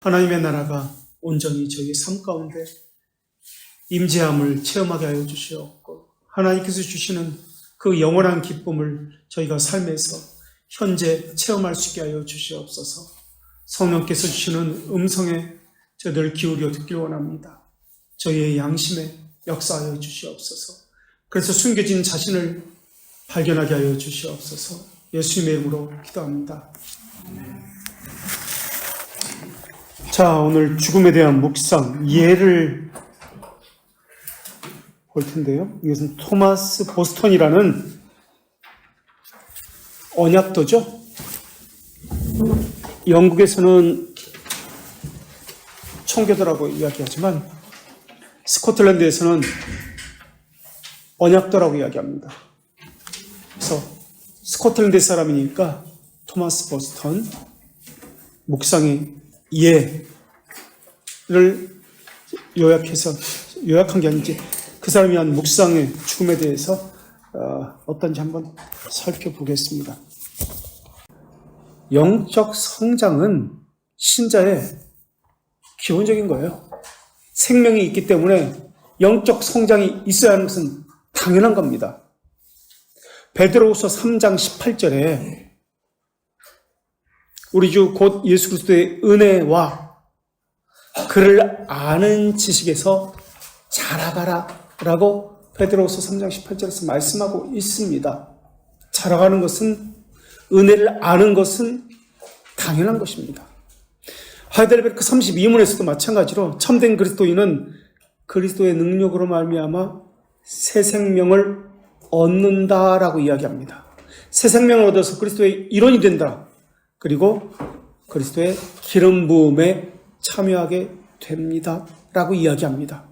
하나님의 나라가 온전히 저희의 삶 가운데 임재함을 체험하게 하여 주시옵고, 하나님께서 주시는 그 영원한 기쁨을 저희가 삶에서 현재 체험할 수 있게 하여 주시옵소서. 성령께서 주시는 음성에 저희들 기울여 듣길 원합니다. 저희의 양심에 역사하여 주시옵소서. 그래서 숨겨진 자신을 발견하게 하여 주시옵소서. 예수님의 이름으로 기도합니다. 자, 오늘 죽음에 대한 묵상, 예를 볼 텐데요. 이것은 토마스 보스턴이라는 언약도죠. 영국에서는 청교도라고 이야기하지만 스코틀랜드에서는 언약도라고 이야기합니다. 그래서 스코틀랜드 사람이니까 토마스 보스턴 묵상의 예를 요약한 게 아니지, 그 사람이 한 묵상의 죽음에 대해서 어떤지 한번 살펴보겠습니다. 영적 성장은 신자의 기본적인 거예요. 생명이 있기 때문에 영적 성장이 있어야 하는 것은 당연한 겁니다. 베드로후서 3장 18절에 우리 주 곧 예수 그리스도의 은혜와 그를 아는 지식에서 자라가라 라고 베드로후서 3장 18절에서 말씀하고 있습니다. 자라가는 것은, 은혜를 아는 것은 당연한 것입니다. 하이델베르크 32문에서도 마찬가지로 참된 그리스도인은 그리스도의 능력으로 말미암아 새 생명을 얻는다라고 이야기합니다. 새 생명을 얻어서 그리스도의 일원이 된다. 그리고 그리스도의 기름 부음에 참여하게 됩니다 라고 이야기합니다.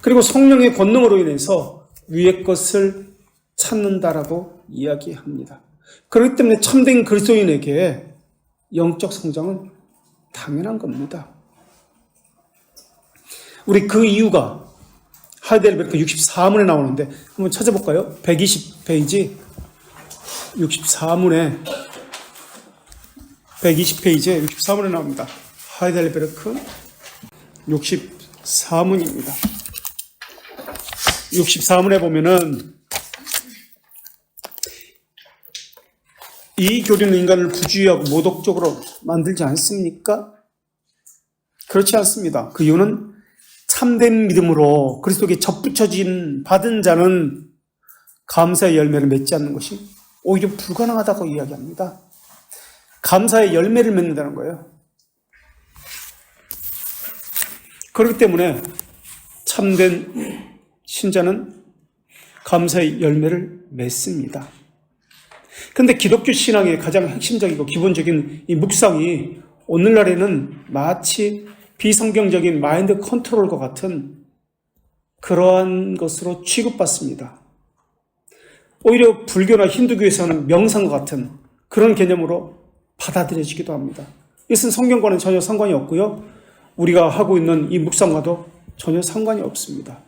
그리고 성령의 권능으로 인해서 위의 것을 찾는다라고 이야기합니다. 그렇기 때문에 참된 그리스도인에게 영적 성장은 당연한 겁니다. 우리 그 이유가 하이델베르크 64문에 나오는데 한번 찾아볼까요? 120페이지 64문에 120페이지에 64문에 나옵니다. 하이델베르크 64문입니다. 64문에 보면은 이 교리는 인간을 부주의하고 모독적으로 만들지 않습니까? 그렇지 않습니다. 그 이유는 참된 믿음으로 그리스도에게 접붙여진 받은 자는 감사의 열매를 맺지 않는 것이 오히려 불가능하다고 이야기합니다. 감사의 열매를 맺는다는 거예요. 그렇기 때문에 참된 신자는 감사의 열매를 맺습니다. 그런데 기독교 신앙의 가장 핵심적이고 기본적인 이 묵상이 오늘날에는 마치 비성경적인 마인드 컨트롤과 같은 그러한 것으로 취급받습니다. 오히려 불교나 힌두교에서는 명상과 같은 그런 개념으로 받아들여지기도 합니다. 이것은 성경과는 전혀 상관이 없고요. 우리가 하고 있는 이 묵상과도 전혀 상관이 없습니다.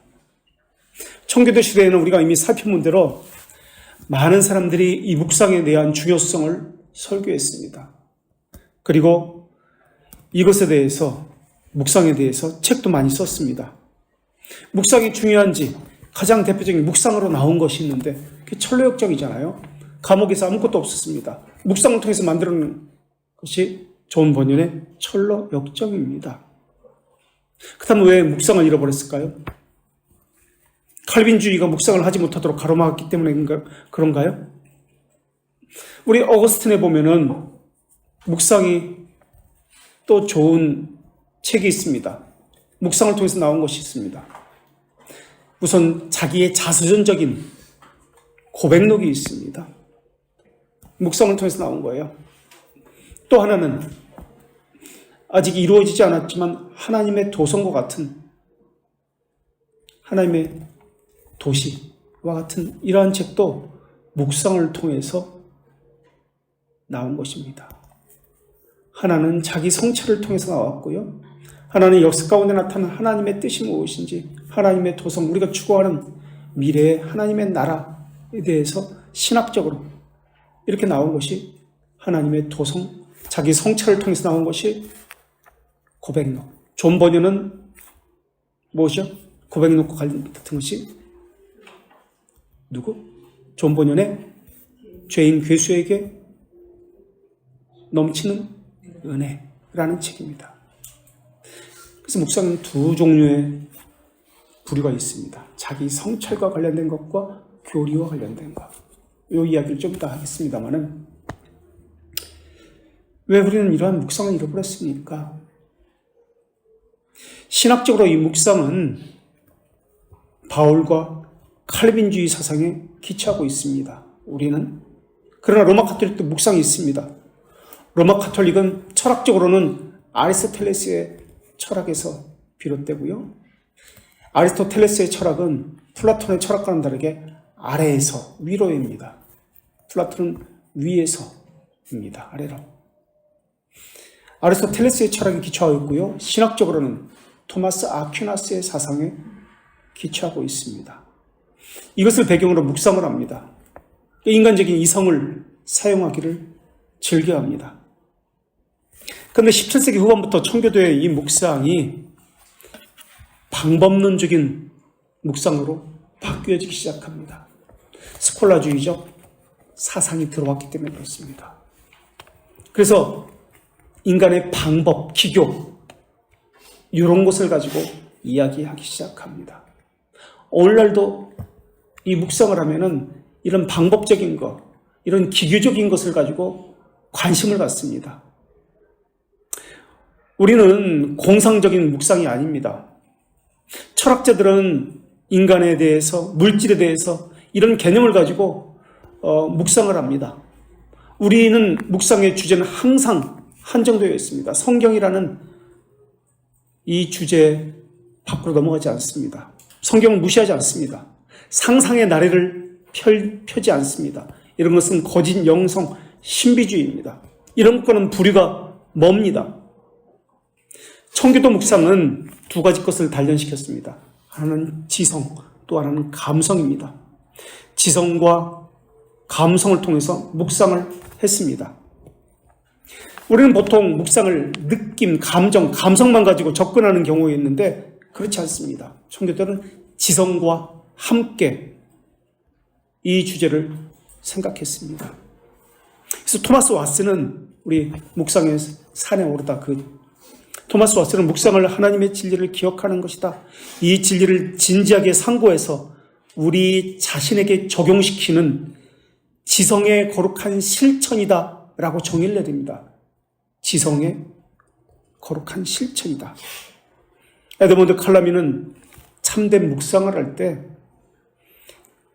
청교도 시대에는 우리가 이미 살펴본 대로 많은 사람들이 이 묵상에 대한 중요성을 설교했습니다. 그리고 이것에 대해서, 묵상에 대해서 책도 많이 썼습니다. 묵상이 중요한지 가장 대표적인 묵상으로 나온 것이 있는데 그게 철로역정이잖아요. 감옥에서 아무것도 없었습니다. 묵상을 통해서 만드는 것이 좋은 번연의 철로역정입니다. 그렇다면 왜 묵상을 잃어버렸을까요? 칼빈주의가 묵상을 하지 못하도록 가로막았기 때문에 그런가요? 우리 어거스틴에 보면은 묵상이 또 좋은 책이 있습니다. 묵상을 통해서 나온 것이 있습니다. 우선 자기의 자서전적인 고백록이 있습니다. 묵상을 통해서 나온 거예요. 또 하나는 아직 이루어지지 않았지만 하나님의 도성과 같은, 하나님의 도시와 같은 이러한 책도 묵상을 통해서 나온 것입니다. 하나는 자기 성체를 통해서 나왔고요. 하나는 역사 가운데 나타난 하나님의 뜻이 무엇인지, 하나님의 도성, 우리가 추구하는 미래의 하나님의 나라에 대해서 신학적으로 이렇게 나온 것이 하나님의 도성, 자기 성찰을 통해서 나온 것이 고백록. 존 버녀는 무엇이요? 고백록과 같은 것이 누구? 존 버녀의 죄인 괴수에게 넘치는 은혜라는 책입니다. 그래서 묵상은 두 종류의 부류가 있습니다. 자기 성찰과 관련된 것과 교리와 관련된 것. 이 이야기를 좀 이따 하겠습니다만은, 왜 우리는 이러한 묵상을 잃어버렸습니까? 신학적으로 이 묵상은 바울과 칼빈주의 사상에 기초하고 있습니다. 우리는. 그러나 로마 가톨릭도 묵상이 있습니다. 로마 가톨릭은 철학적으로는 아리스토텔레스의 철학에서 비롯되고요. 아리스토텔레스의 철학은 플라톤의 철학과는 다르게 아래에서 위로입니다. 플라톤은 위에서입니다. 아래로. 아리스토텔레스의 철학에 기초하고 있고요. 신학적으로는 토마스 아퀴나스의 사상에 기초하고 있습니다. 이것을 배경으로 묵상을 합니다. 인간적인 이성을 사용하기를 즐겨합니다. 그런데 17세기 후반부터 청교도의 이 묵상이 방법론적인 묵상으로 바뀌어지기 시작합니다. 스콜라주의적 사상이 들어왔기 때문에 그렇습니다. 그래서 인간의 방법, 기교 이런 것을 가지고 이야기하기 시작합니다. 오늘날도 이 묵상을 하면은 이런 방법적인 것, 이런 기교적인 것을 가지고 관심을 갖습니다. 우리는 공상적인 묵상이 아닙니다. 철학자들은 인간에 대해서, 물질에 대해서 이런 개념을 가지고 묵상을 합니다. 우리는 묵상의 주제는 항상 한정되어 있습니다. 성경이라는 이 주제 밖으로 넘어가지 않습니다. 성경을 무시하지 않습니다. 상상의 나래를 펴지 않습니다. 이런 것은 거짓 영성, 신비주의입니다. 이런 것과는 부류가 멉니다. 청교도 묵상은 두 가지 것을 단련시켰습니다. 하나는 지성, 또 하나는 감성입니다. 지성과 감성을 통해서 묵상을 했습니다. 우리는 보통 묵상을 느낌, 감정, 감성만 가지고 접근하는 경우가 있는데 그렇지 않습니다. 청교도는 지성과 함께 이 주제를 생각했습니다. 그래서 토마스 왓슨은 우리 묵상의 산에 오르다 토마스 왓슨은 묵상을 하나님의 진리를 기억하는 것이다. 이 진리를 진지하게 상고해서 우리 자신에게 적용시키는 지성의 거룩한 실천이다 라고 정의를 내립니다. 지성의 거룩한 실천이다. 에드먼드 칼라미는 참된 묵상을 할 때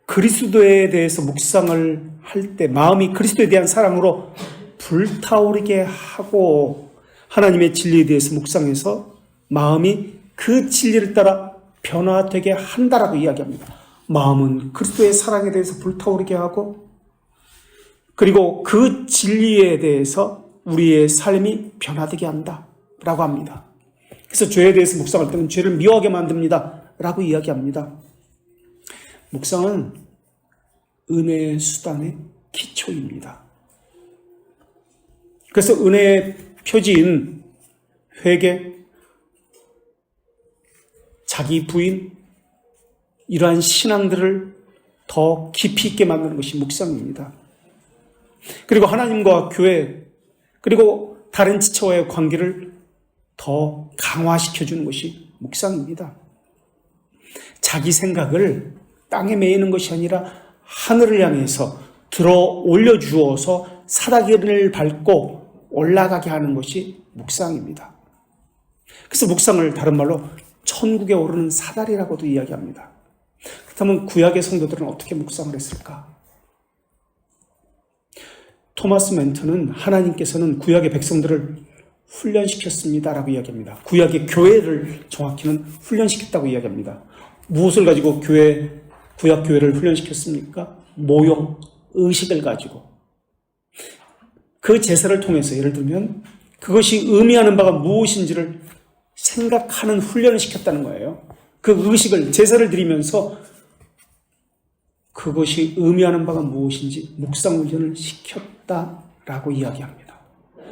그리스도에 대해서 묵상을 할 때 마음이 그리스도에 대한 사랑으로 불타오르게 하고 하나님의 진리에 대해서 묵상해서 마음이 그 진리를 따라 변화되게 한다라고 이야기합니다. 마음은 그리스도의 사랑에 대해서 불타오르게 하고 그리고 그 진리에 대해서 우리의 삶이 변화되게 한다라고 합니다. 그래서 죄에 대해서 묵상할 때는 죄를 미워하게 만듭니다 라고 이야기합니다. 묵상은 은혜의 수단의 기초입니다. 그래서 은혜의 표지인 회개, 자기 부인, 이러한 신앙들을 더 깊이 있게 만드는 것이 묵상입니다. 그리고 하나님과 교회, 그리고 다른 지체와의 관계를 더 강화시켜주는 것이 묵상입니다. 자기 생각을 땅에 매이는 것이 아니라 하늘을 향해서 들어 올려주어서 사다리를 밟고 올라가게 하는 것이 묵상입니다. 그래서 묵상을 다른 말로 천국에 오르는 사다리라고도 이야기합니다. 그렇다면 구약의 성도들은 어떻게 묵상을 했을까? 토마스 멘트는 하나님께서는 구약의 백성들을 훈련시켰습니다라고 이야기합니다. 구약의 교회를 정확히는 훈련시켰다고 이야기합니다. 무엇을 가지고 구약 교회를 훈련시켰습니까? 모욕, 의식을 가지고. 그 제사를 통해서 예를 들면 그것이 의미하는 바가 무엇인지를 생각하는 훈련을 시켰다는 거예요. 그 의식을, 제사를 드리면서 그것이 의미하는 바가 무엇인지 묵상 훈련을 시켰다라고 이야기합니다.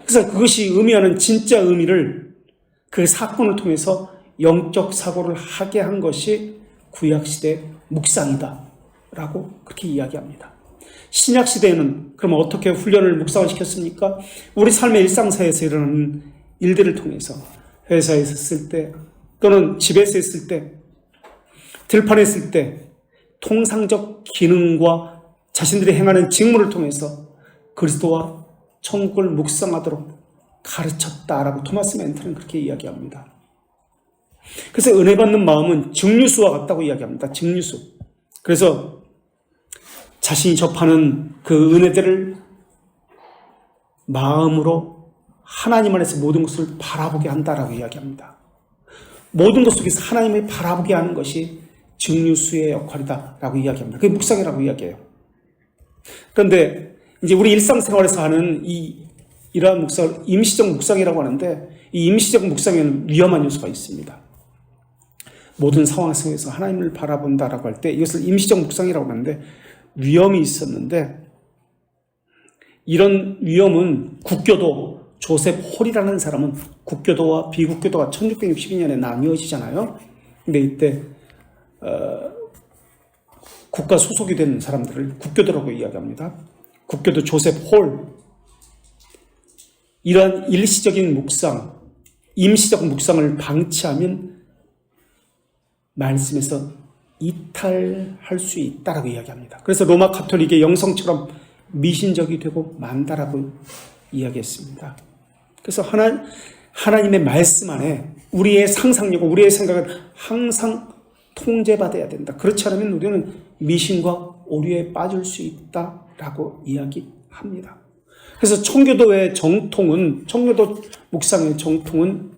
그래서 그것이 의미하는 진짜 의미를 그 사건을 통해서 영적 사고를 하게 한 것이 구약시대 묵상이다 라고 그렇게 이야기합니다. 신약시대에는 그럼 어떻게 훈련을 묵상을 시켰습니까? 우리 삶의 일상사에서 일어나는 일들을 통해서 회사에서 있을 때 또는 집에서 있을 때 들판에 있을 때 통상적 기능과 자신들이 행하는 직무를 통해서 그리스도와 천국을 묵상하도록 가르쳤다라고 토마스 멘트는 그렇게 이야기합니다. 그래서 은혜 받는 마음은 증류수와 같다고 이야기합니다. 증류수. 그래서 자신이 접하는 그 은혜들을 마음으로 하나님 안에서 모든 것을 바라보게 한다라고 이야기합니다. 모든 것 속에서 하나님을 바라보게 하는 것이 증류수의 역할이다라고 이야기합니다. 그게 묵상이라고 이야기해요. 그런데 이제 우리 일상생활에서 하는 이러한 묵상을 임시적 묵상이라고 하는데 이 임시적 묵상에는 위험한 요소가 있습니다. 모든 상황 속에서 하나님을 바라본다라고 할 때 이것을 임시적 묵상이라고 하는데 위험이 있었는데 이런 위험은 국교도 조셉 홀이라는 사람은 국교도와 비국교도가 1662년에 나뉘어지잖아요. 근데 이때 국가 소속이 된 사람들을 국교도라고 이야기합니다. 국교도 조셉 홀. 이러한 일시적인 묵상, 임시적 묵상을 방치하면 말씀에서 이탈할 수 있다라고 이야기합니다. 그래서 로마 가톨릭의 영성처럼 미신적이 되고 만다라고 이야기했습니다. 그래서 하나님의 말씀 안에 우리의 상상력과 우리의 생각은 항상 통제받아야 된다. 그렇지 않으면 우리는 미신과 오류에 빠질 수 있다라고 이야기합니다. 그래서 청교도의 정통은, 청교도 묵상의 정통은,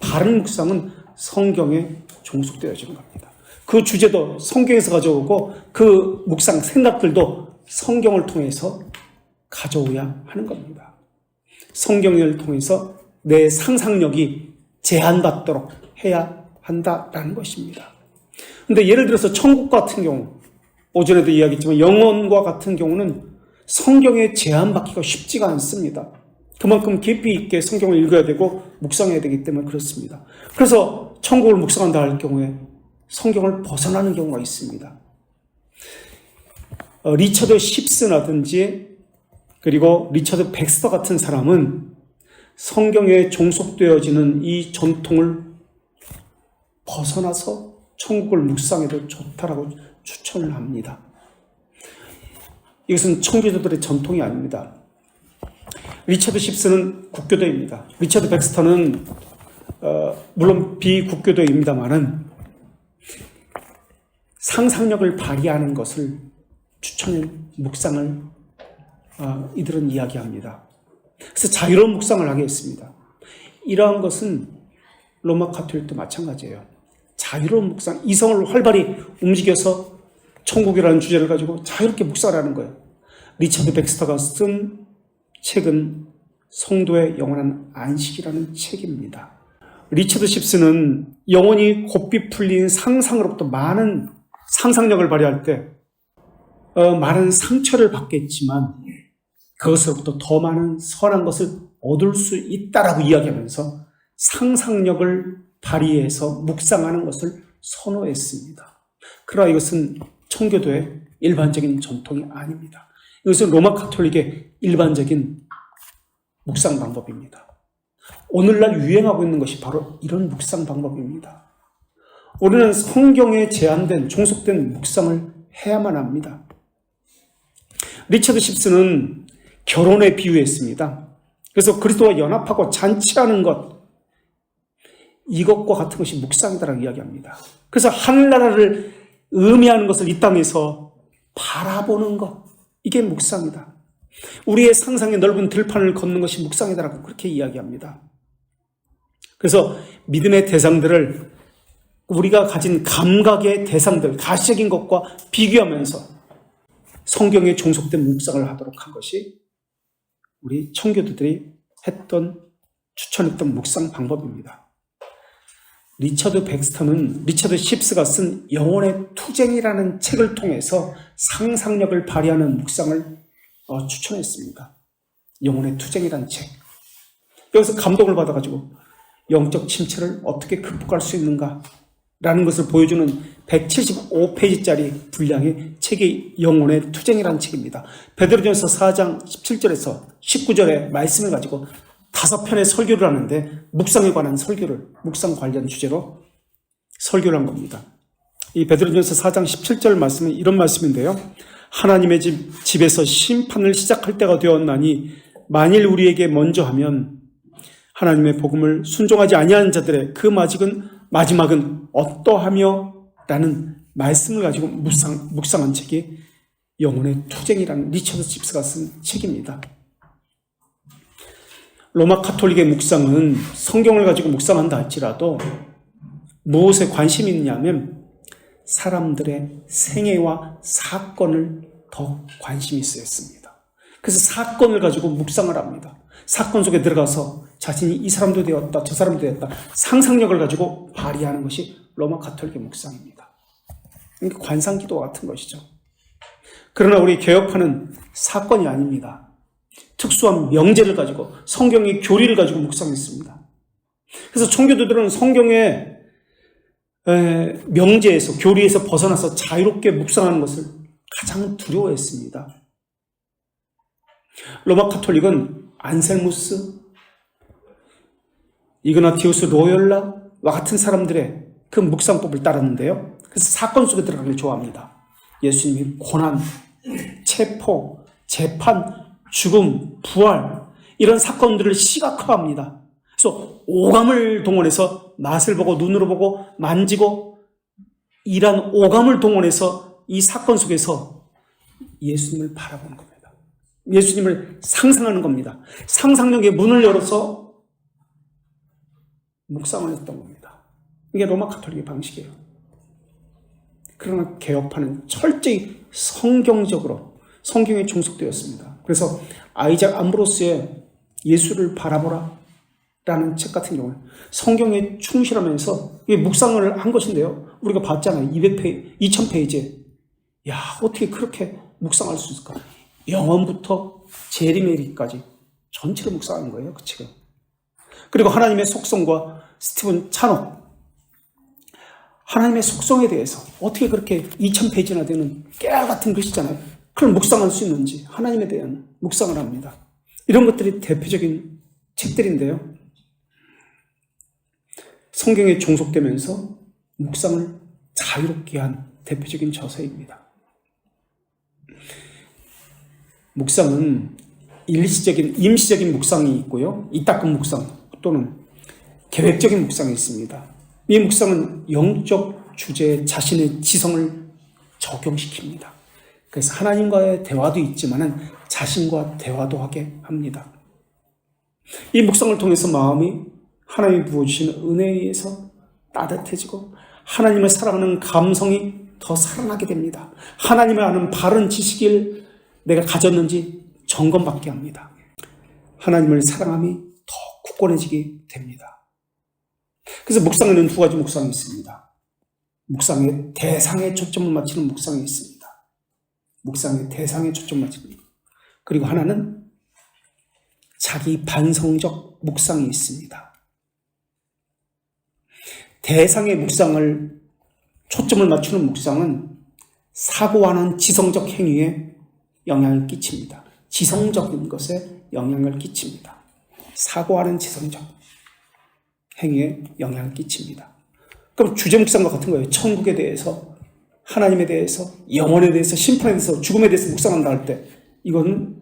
바른 묵상은 성경에 종속되어지는 겁니다. 그 주제도 성경에서 가져오고 그 묵상 생각들도 성경을 통해서 가져오야 하는 겁니다. 성경을 통해서 내 상상력이 제한받도록 해야 한다라는 것입니다. 근데 예를 들어서 천국 같은 경우, 오전에도 이야기했지만 영혼과 같은 경우는 성경에 제한받기가 쉽지가 않습니다. 그만큼 깊이 있게 성경을 읽어야 되고 묵상해야 되기 때문에 그렇습니다. 그래서 천국을 묵상한다 할 경우에 성경을 벗어나는 경우가 있습니다. 리처드 십스라든지 그리고 리처드 백스터 같은 사람은 성경에 종속되어지는 이 전통을 벗어나서 천국을 묵상해도 좋다라고 추천을 합니다. 이것은 청교도들의 전통이 아닙니다. 리처드 십스는 국교도입니다. 리처드 백스터는 물론 비국교도입니다만은 상상력을 발휘하는 것을 추천을 묵상을 이들은 이야기합니다. 그래서 자유로운 묵상을 하게 했습니다. 이러한 것은 로마 가톨릭도 마찬가지예요. 자유로운 묵상, 이성을 활발히 움직여서 천국이라는 주제를 가지고 자유롭게 묵상을 하는 거예요. 리처드 백스터가 쓴 책은 성도의 영원한 안식이라는 책입니다. 리처드 십스는 영혼이 곱비 풀린 상상으로부터 많은 상상력을 발휘할 때 많은 상처를 받겠지만 그것으로부터 더 많은 선한 것을 얻을 수 있다라고 이야기하면서 상상력을 발휘해서 묵상하는 것을 선호했습니다. 그러나 이것은 청교도의 일반적인 전통이 아닙니다. 이것은 로마 가톨릭의 일반적인 묵상 방법입니다. 오늘날 유행하고 있는 것이 바로 이런 묵상 방법입니다. 우리는 성경에 제한된 종속된 묵상을 해야만 합니다. 리처드 십스는 결혼에 비유했습니다. 그래서 그리스도와 연합하고 잔치하는 것, 이것과 같은 것이 묵상이다라고 이야기합니다. 그래서 하늘나라를 의미하는 것을 이 땅에서 바라보는 것, 이게 묵상이다. 우리의 상상의 넓은 들판을 걷는 것이 묵상이다라고 그렇게 이야기합니다. 그래서 믿음의 대상들을 우리가 가진 감각의 대상들, 가시적인 것과 비교하면서 성경에 종속된 묵상을 하도록 한 것이 우리 청교도들이 추천했던 묵상 방법입니다. 리처드 십스가 쓴 영혼의 투쟁이라는 책을 통해서 상상력을 발휘하는 묵상을 추천했습니다. 영혼의 투쟁이라는 책. 여기서 감동을 받아가지고 영적 침체를 어떻게 극복할 수 있는가 라는 것을 보여주는 175페이지짜리 분량의 책이 영혼의 투쟁이라는 책입니다. 베드로전서 4장 17절에서 19절의 말씀을 가지고 5편의 설교를 하는데 묵상에 관한 설교를 묵상 관련 주제로 설교를 한 겁니다. 이 베드로전서 4장 17절 말씀은 이런 말씀인데요. 하나님의 집에서 심판을 시작할 때가 되었나니 만일 우리에게 먼저 하면 하나님의 복음을 순종하지 아니하는 자들의 그 마지막은 어떠하며 라는 말씀을 가지고 묵상한 책이 영혼의 투쟁이라는 리처드 집스가 쓴 책입니다. 로마 카톨릭의 묵상은 성경을 가지고 묵상한다 할지라도 무엇에 관심이 있냐면 사람들의 생애와 사건을 더 관심이 있었습니다. 그래서 사건을 가지고 묵상을 합니다. 사건 속에 들어가서 자신이 이 사람도 되었다, 저 사람도 되었다, 상상력을 가지고 발휘하는 것이 로마 카톨릭의 묵상입니다. 관상기도 같은 것이죠. 그러나 우리 개혁파는 사건이 아닙니다. 특수한 명제를 가지고 성경의 교리를 가지고 묵상했습니다. 그래서 청교도들은 성경의 명제에서 교리에서 벗어나서 자유롭게 묵상하는 것을 가장 두려워했습니다. 로마 카톨릭은 안셀무스, 이그나티우스 로열라와 같은 사람들의 그 묵상법을 따랐는데요. 그래서 사건 속에 들어가길 좋아합니다. 예수님이 고난, 체포, 재판, 죽음, 부활 이런 사건들을 시각화합니다. 그래서 오감을 동원해서 맛을 보고 눈으로 보고 만지고 이런 오감을 동원해서 이 사건 속에서 예수님을 바라보는 겁니다. 예수님을 상상하는 겁니다. 상상력의 문을 열어서 묵상을 했던 겁니다. 이게 로마 카톨릭의 방식이에요. 그러나 개혁파는 철저히 성경적으로 성경에 종속되었습니다. 그래서 아이작 암브로스의 예수를 바라보라 라는 책 같은 경우는 성경에 충실하면서 묵상을 한 것인데요. 우리가 봤잖아요. 2000페이지에. 야, 어떻게 그렇게 묵상할 수 있을까? 영원부터 제리메리까지 전체를 묵상하는 거예요. 그 책은. 그리고 하나님의 속성과 스티븐 찬업. 하나님의 속성에 대해서 어떻게 그렇게 2000페이지나 되는 깨알 같은 글씨잖아요. 그걸 묵상할 수 있는지 하나님에 대한 묵상을 합니다. 이런 것들이 대표적인 책들인데요. 성경에 종속되면서 묵상을 자유롭게 한 대표적인 저서입니다. 묵상은 임시적인 묵상이 있고요. 이따금 묵상 또는 계획적인 묵상이 있습니다. 이 묵상은 영적 주제에 자신의 지성을 적용시킵니다. 그래서 하나님과의 대화도 있지만 자신과 대화도 하게 합니다. 이 묵상을 통해서 마음이 하나님이 부어주시는 은혜에 의해서 따뜻해지고 하나님을 사랑하는 감성이 더 살아나게 됩니다. 하나님을 아는 바른 지식을 내가 가졌는지 점검받게 합니다. 하나님을 사랑함이 더 굳건해지게 됩니다. 그래서 묵상에는 두 가지 묵상이 있습니다. 묵상의 대상에 초점을 맞추는 묵상이 있습니다. 묵상의 대상에 초점을 맞추는 것. 그리고 하나는 자기 반성적 묵상이 있습니다. 대상의 묵상을 초점을 맞추는 묵상은 사고하는 지성적 행위에 영향을 끼칩니다. 지성적인 것에 영향을 끼칩니다. 사고하는 지성적 행위에 영향을 끼칩니다. 그럼 주제 묵상과 같은 거예요. 천국에 대해서, 하나님에 대해서, 영혼에 대해서, 심판에 대해서, 죽음에 대해서 묵상한다 할 때 이거는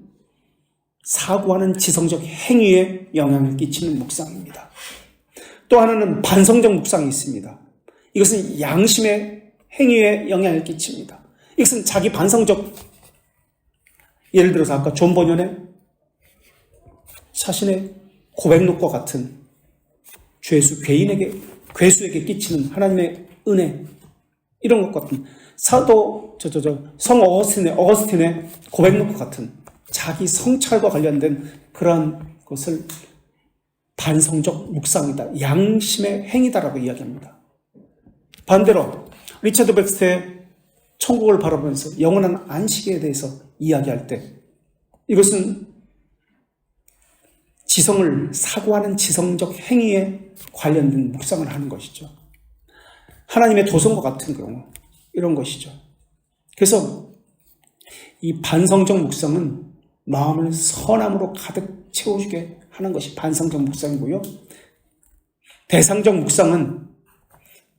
사고하는 지성적 행위에 영향을 끼치는 묵상입니다. 또 하나는 반성적 묵상이 있습니다. 이것은 양심의 행위에 영향을 끼칩니다. 이것은 자기 반성적, 예를 들어서 아까 존 버년의 자신의 고백록과 같은 괴수에게 끼치는 하나님의 은혜, 이런 것 같은 성 어거스틴의 고백록과 같은 자기 성찰과 관련된 그러한 것을 반성적 묵상이다, 양심의 행위다라고 이야기합니다. 반대로 리처드 백스터의 천국을 바라보면서 영원한 안식에 대해서 이야기할 때 이것은 지성을 사고하는 지성적 행위에 관련된 묵상을 하는 것이죠. 하나님의 도성과 같은 경우 이런 것이죠. 그래서 이 반성적 묵상은 마음을 선함으로 가득 채워주게 하는 것이 반성적 묵상이고요. 대상적 묵상은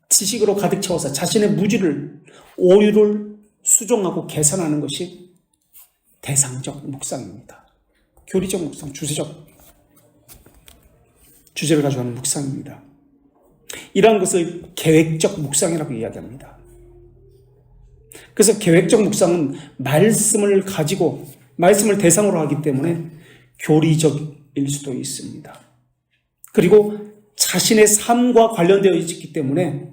지식으로 가득 채워서 자신의 무지를, 오류를 수정하고 개선하는 것이 대상적 묵상입니다. 교리적 묵상, 주제를 가지고 하는 묵상입니다. 이러한 것을 계획적 묵상이라고 이야기합니다. 그래서 계획적 묵상은 말씀을 가지고 말씀을 대상으로 하기 때문에 교리적일 수도 있습니다. 그리고 자신의 삶과 관련되어 있기 때문에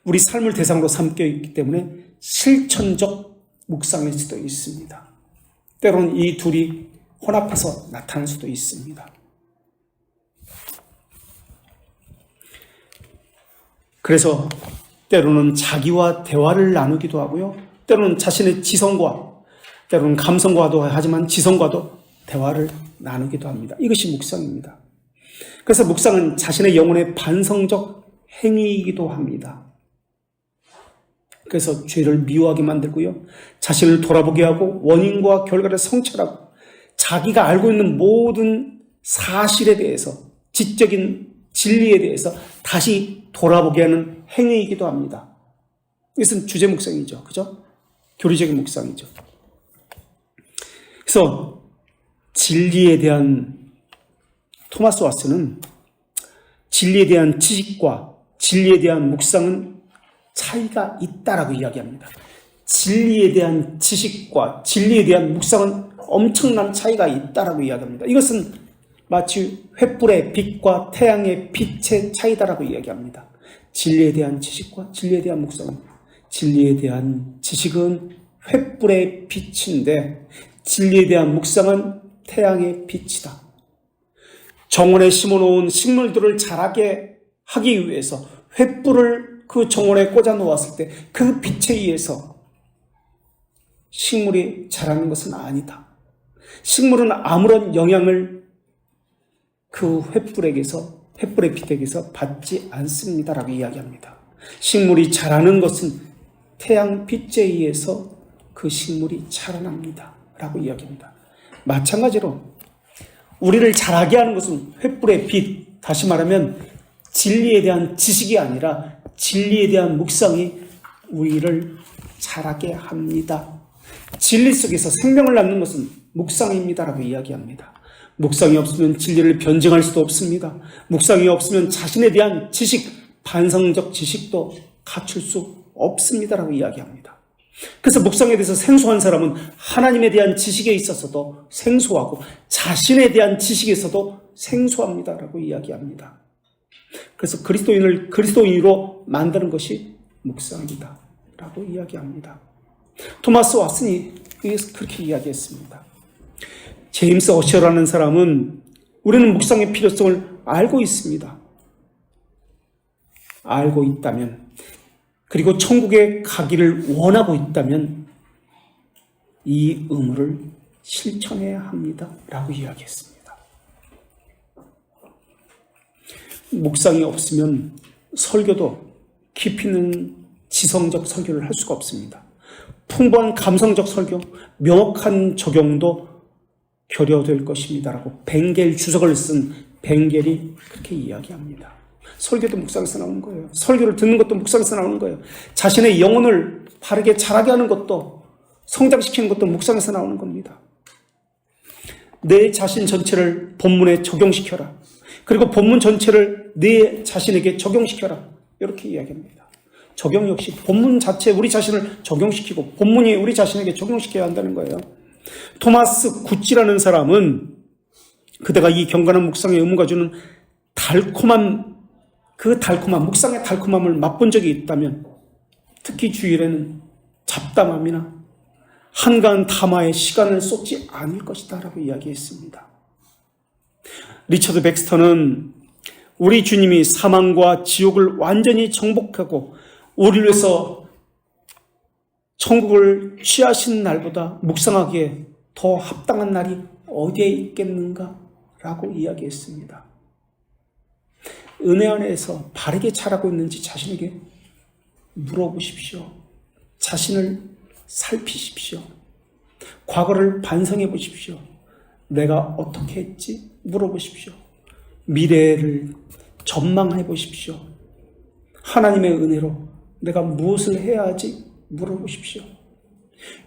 우리 삶을 대상으로 삼겨 있기 때문에 실천적 묵상일 수도 있습니다. 때로는 이 둘이 혼합해서 나타날 수도 있습니다. 그래서 때로는 자기와 대화를 나누기도 하고요. 때로는 자신의 지성과, 때로는 감성과도 하지만 지성과도 대화를 나누기도 합니다. 이것이 묵상입니다. 그래서 묵상은 자신의 영혼의 반성적 행위이기도 합니다. 그래서 죄를 미워하게 만들고요. 자신을 돌아보게 하고 원인과 결과를 성찰하고 자기가 알고 있는 모든 사실에 대해서, 지적인 진리에 대해서 다시 돌아보게 하는 행위이기도 합니다. 이것은 주제 묵상이죠. 그죠? 교리적인 묵상이죠. 그래서 진리에 대한 토마스 왓슨은 진리에 대한 지식과 진리에 대한 묵상은 차이가 있다라고 이야기합니다. 진리에 대한 지식과 진리에 대한 묵상은 엄청난 차이가 있다라고 이야기합니다. 이것은 마치 횃불의 빛과 태양의 빛의 차이다라고 이야기합니다. 진리에 대한 지식과 진리에 대한 묵상은, 진리에 대한 지식은 횃불의 빛인데 진리에 대한 묵상은 태양의 빛이다. 정원에 심어놓은 식물들을 자라게 하기 위해서 횃불을 그 정원에 꽂아 놓았을 때 그 빛에 의해서 식물이 자라는 것은 아니다. 식물은 아무런 영향을 그 횃불의 빛에게서 받지 않습니다라고 이야기합니다. 식물이 자라는 것은 태양 빛에 의해서 그 식물이 자라납니다 라고 이야기합니다. 마찬가지로 우리를 자라게 하는 것은 횃불의 빛, 다시 말하면 진리에 대한 지식이 아니라 진리에 대한 묵상이 우리를 자라게 합니다. 진리 속에서 생명을 낳는 것은 묵상입니다라고 이야기합니다. 묵상이 없으면 진리를 변증할 수도 없습니다. 묵상이 없으면 자신에 대한 지식, 반성적 지식도 갖출 수 없습니다라고 이야기합니다. 그래서 묵상에 대해서 생소한 사람은 하나님에 대한 지식에 있어서도 생소하고 자신에 대한 지식에서도 생소합니다라고 이야기합니다. 그래서 그리스도인을 그리스도인으로 만드는 것이 묵상이다 라고 이야기합니다. 토마스 왓슨이 그렇게 이야기했습니다. 제임스 어셔라는 사람은 우리는 묵상의 필요성을 알고 있습니다. 알고 있다면, 그리고 천국에 가기를 원하고 있다면 이 의무를 실천해야 합니다 라고 이야기했습니다. 묵상이 없으면 설교도 깊이 있는 지성적 설교를 할 수가 없습니다. 풍부한 감성적 설교, 명확한 적용도 결여될 것입니다라고 벵겔 주석을 쓴 벵겔이 그렇게 이야기합니다. 설교도 묵상에서 나오는 거예요. 설교를 듣는 것도 묵상에서 나오는 거예요. 자신의 영혼을 바르게 자라게 하는 것도, 성장시키는 것도 묵상에서 나오는 겁니다. 내 자신 전체를 본문에 적용시켜라. 그리고 본문 전체를 내 자신에게 적용시켜라. 이렇게 이야기합니다. 적용 역시 본문 자체에 우리 자신을 적용시키고 본문이 우리 자신에게 적용시켜야 한다는 거예요. 토마스 구찌라는 사람은 그대가 이 경건한 묵상의 의무가 주는 묵상의 달콤함을 맛본 적이 있다면 특히 주일에는 잡담함이나 한가한 담화에 시간을 쏟지 않을 것이다 라고 이야기했습니다. 리처드 백스터는 우리 주님이 사망과 지옥을 완전히 정복하고 우리를 위해서 천국을 취하신 날보다 묵상하기에 더 합당한 날이 어디에 있겠는가 라고 이야기했습니다. 은혜 안에서 바르게 자라고 있는지 자신에게 물어보십시오. 자신을 살피십시오. 과거를 반성해 보십시오. 내가 어떻게 했지? 물어보십시오. 미래를 전망해 보십시오. 하나님의 은혜로 내가 무엇을 해야 하지? 물어보십시오.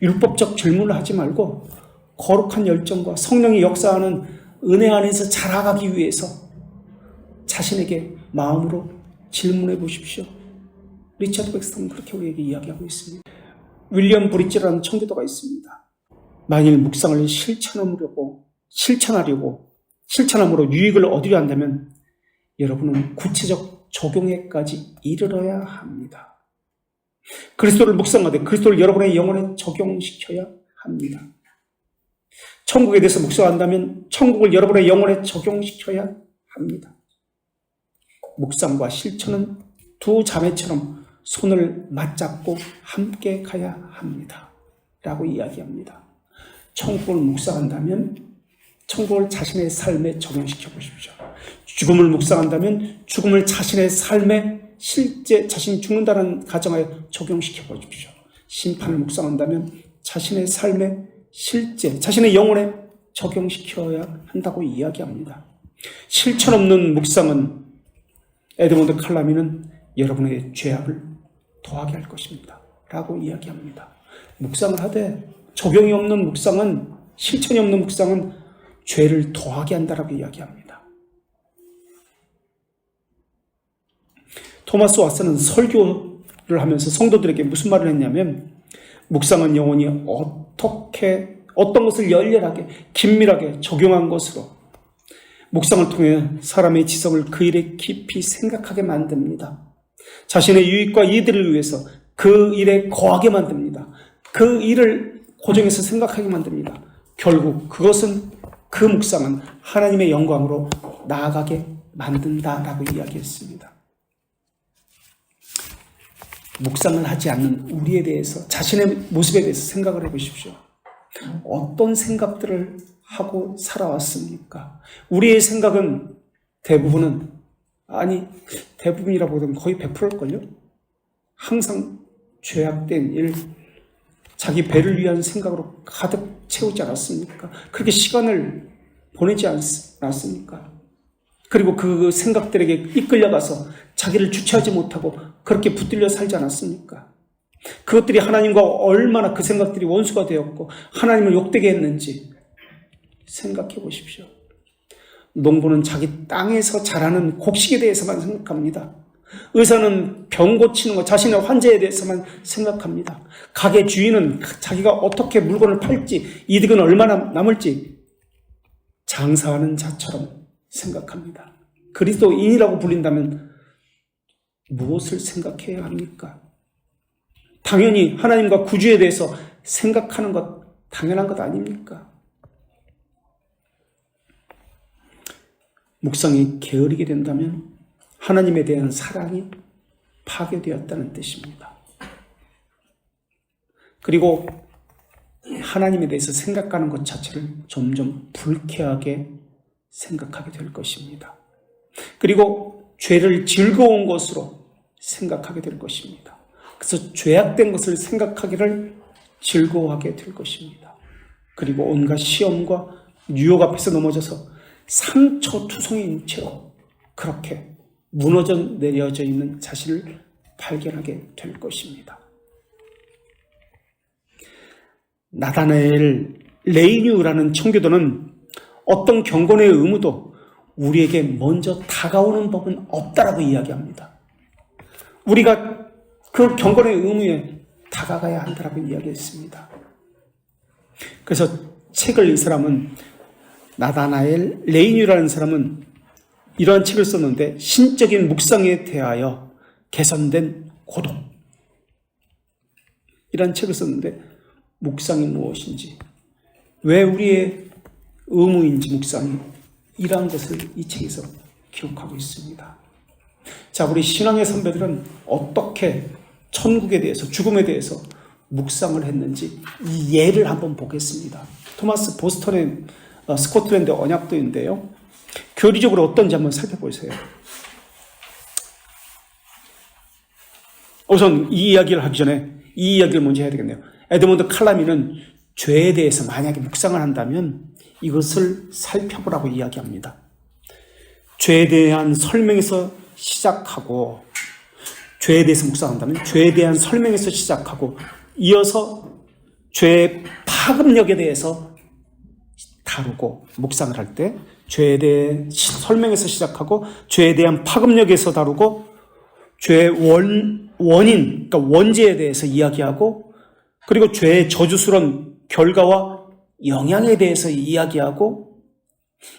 율법적 질문을 하지 말고 거룩한 열정과 성령이 역사하는 은혜 안에서 자라가기 위해서 자신에게 마음으로 질문해 보십시오. 리처드 백스턴은 그렇게 우리에게 이야기하고 있습니다. 윌리엄 브릿지라는 청교도가 있습니다. 만일 묵상을 실천함으로 유익을 얻으려 한다면 여러분은 구체적 적용에까지 이르러야 합니다. 그리스도를 묵상하되 그리스도를 여러분의 영혼에 적용시켜야 합니다. 천국에 대해서 묵상한다면 천국을 여러분의 영혼에 적용시켜야 합니다. 묵상과 실천은 두 자매처럼 손을 맞잡고 함께 가야 합니다. 라고 이야기합니다. 천국을 묵상한다면 천국을 자신의 삶에 적용시켜 보십시오. 죽음을 묵상한다면 죽음을 자신의 삶에 실제 자신이 죽는다는 가정하에 적용시켜 보십시오. 심판을 묵상한다면 자신의 삶에 실제 자신의 영혼에 적용시켜야 한다고 이야기합니다. 실천 없는 묵상은 에드몬드 칼라미는 여러분의 죄악을 더하게 할 것입니다. 라고 이야기합니다. 묵상을 하되 적용이 없는 묵상은, 실천이 없는 묵상은 죄를 더하게 한다라고 이야기합니다. 토마스 왓슨은 설교를 하면서 성도들에게 무슨 말을 했냐면, 묵상은 영혼이 어떤 것을 열렬하게 긴밀하게 적용한 것으로 묵상을 통해 사람의 지성을 그 일에 깊이 생각하게 만듭니다. 자신의 유익과 이익들을 위해서 그 일에 거하게 만듭니다. 그 일을 고정해서 생각하게 만듭니다. 결국 그 묵상은 하나님의 영광으로 나아가게 만든다라고 이야기했습니다. 묵상을 하지 않는 우리에 대해서, 자신의 모습에 대해서 생각을 해보십시오. 어떤 생각들을 하고 살아왔습니까? 우리의 생각은 대부분이라고 거의 100%일걸요? 항상 죄악된 일, 자기 배를 위한 생각으로 가득 채우지 않았습니까? 그렇게 시간을 보내지 않았습니까? 그리고 그 생각들에게 이끌려가서 자기를 주체하지 못하고 그렇게 붙들려 살지 않았습니까? 그것들이 하나님과 얼마나 그 생각들이 원수가 되었고 하나님을 욕되게 했는지 생각해 보십시오. 농부는 자기 땅에서 자라는 곡식에 대해서만 생각합니다. 의사는 병 고치는 것, 자신의 환자에 대해서만 생각합니다. 가게 주인은 자기가 어떻게 물건을 팔지, 이득은 얼마나 남을지 장사하는 자처럼 생각합니다. 그리스도인이라고 불린다면 무엇을 생각해야 합니까? 당연히 하나님과 구주에 대해서 생각하는 것 당연한 것 아닙니까? 묵상이 게으르게 된다면 하나님에 대한 사랑이 파괴되었다는 뜻입니다. 그리고 하나님에 대해서 생각하는 것 자체를 점점 불쾌하게 생각하게 될 것입니다. 그리고 죄를 즐거운 것으로 생각하게 될 것입니다. 그래서 죄악된 것을 생각하기를 즐거워하게 될 것입니다. 그리고 온갖 시험과 유혹 앞에서 넘어져서 상처투성인 채로 그렇게 무너져 내려져 있는 자신을 발견하게 될 것입니다. 나다나엘 레이뉴라는 청교도는 어떤 경건의 의무도 우리에게 먼저 다가오는 법은 없다라고 이야기합니다. 우리가 그 경건의 의무에 다가가야 한다라고 이야기했습니다. 그래서 이 사람은 나다나엘 레이뉴라는 사람은 이러한 책을 썼는데, 신적인 묵상에 대하여 개선된 고독, 이런 책을 썼는데, 묵상이 무엇인지, 왜 우리의 의무인지 묵상이, 이러한 것을 이 책에서 기록하고 있습니다. 자, 우리 신앙의 선배들은 어떻게 천국에 대해서, 죽음에 대해서 묵상을 했는지 이 예를 한번 보겠습니다. 토마스 보스턴의 스코틀랜드 언약도인데요. 교리적으로 어떤지 한번 살펴보세요. 우선 이 이야기를 하기 전에 이 이야기를 먼저 해야 되겠네요. 에드몬드 칼라미는 죄에 대해서 만약에 묵상을 한다면 이것을 살펴보라고 이야기합니다. 죄에 대한 설명에서 시작하고, 죄에 대해서 묵상한다면 죄에 대한 설명에서 시작하고, 이어서 죄의 파급력에 대해서 다루고, 묵상을 할 때 죄에 대해 설명에서 시작하고, 죄에 대한 파급력에서 다루고, 죄의 원인, 그러니까 원죄에 대해서 이야기하고, 그리고 죄의 저주스러운 결과와 영향에 대해서 이야기하고,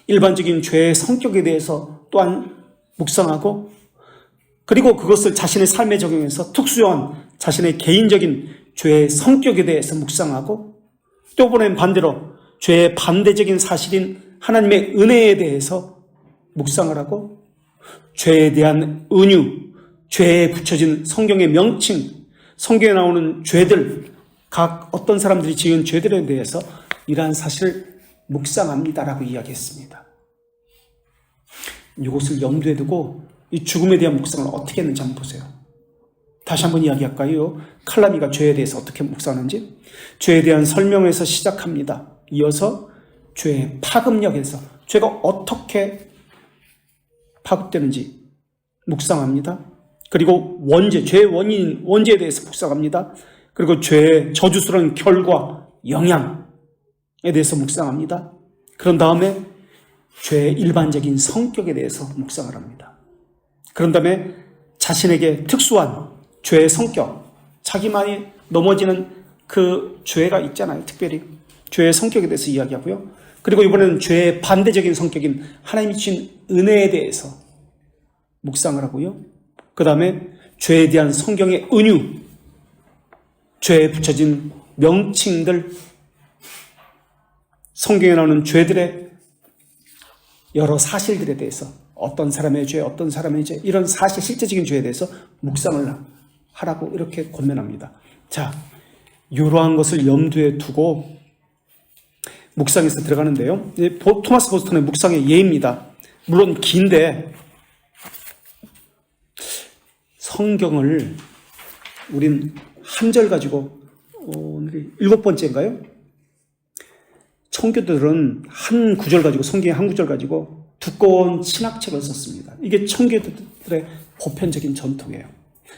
일반적인 죄의 성격에 대해서 또한 묵상하고, 그리고 그것을 자신의 삶에 적용해서 특수한 자신의 개인적인 죄의 성격에 대해서 묵상하고, 또 이번엔 반대로 죄의 반대적인 사실인 하나님의 은혜에 대해서 묵상을 하고, 죄에 대한 은유, 죄에 붙여진 성경의 명칭, 성경에 나오는 죄들, 각 어떤 사람들이 지은 죄들에 대해서 이러한 사실을 묵상합니다라고 이야기했습니다. 이것을 염두에 두고 이 죽음에 대한 묵상을 어떻게 했는지 한번 보세요. 다시 한번 이야기할까요? 칼라미가 죄에 대해서 어떻게 묵상하는지. 죄에 대한 설명에서 시작합니다. 이어서 죄의 파급력에서 죄가 어떻게 파급되는지 묵상합니다. 그리고 원죄, 죄의 원인, 원죄에 대해서 묵상합니다. 그리고 죄의 저주스러운 결과, 영향에 대해서 묵상합니다. 그런 다음에 죄의 일반적인 성격에 대해서 묵상을 합니다. 그런 다음에 자신에게 특수한 죄의 성격, 자기만이 넘어지는 그 죄가 있잖아요. 특별히 죄의 성격에 대해서 이야기하고요. 그리고 이번에는 죄의 반대적인 성격인 하나님이 주신 은혜에 대해서 묵상을 하고요. 그 다음에 죄에 대한 성경의 은유, 죄에 붙여진 명칭들, 성경에 나오는 죄들의 여러 사실들에 대해서 어떤 사람의 죄, 어떤 사람의 죄, 이런 사실, 실제적인 죄에 대해서 묵상을 하라고 이렇게 권면합니다. 자, 이러한 것을 염두에 두고 묵상에서 들어가는데요. 토마스 보스턴의 묵상의 예입니다. 물론 긴데 성경을 우린 한 절 가지고 오늘 7번째인가요? 청교도들은 한 구절 가지고, 성경의 한 구절 가지고 두꺼운 신학책을 썼습니다. 이게 청교도들의 보편적인 전통이에요.